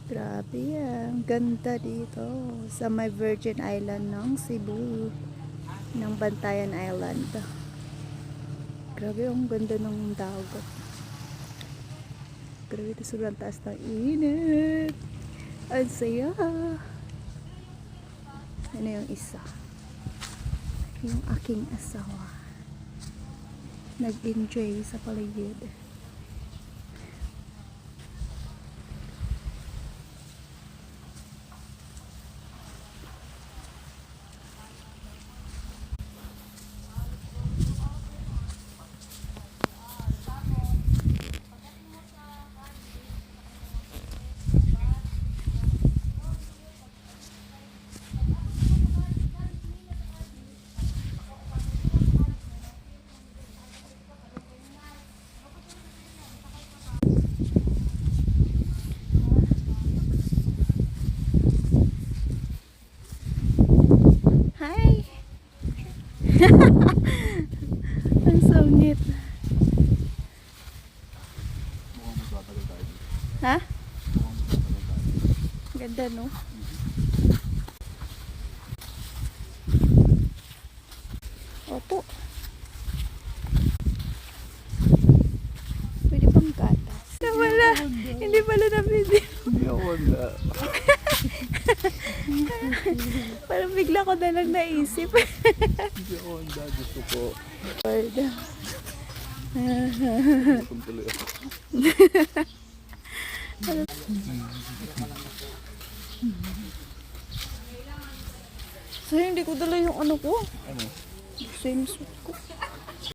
Grabe yan. Ganda dito sa may Virgin Island ng Cebu. Ng Bantayan Island. Grabe ang ganda ng dagat. Grabe ito sobrang taas ng init. Ang saya. Ano yung isa? Yung aking asawa. Nag-enjoy sa paligid. Hi! Ang sungit. Ha? Ganda, no? Opo. Pwede pang gatas. Wala. Hindi pala na video. Hindi ako wala. Parang bigla ko na lang naisip. Hindi ako wala. Gusto ko. Lord. Gutom tuloy ako. So, hindi ko dala yung ano ko. Ano? Swimsuit ko.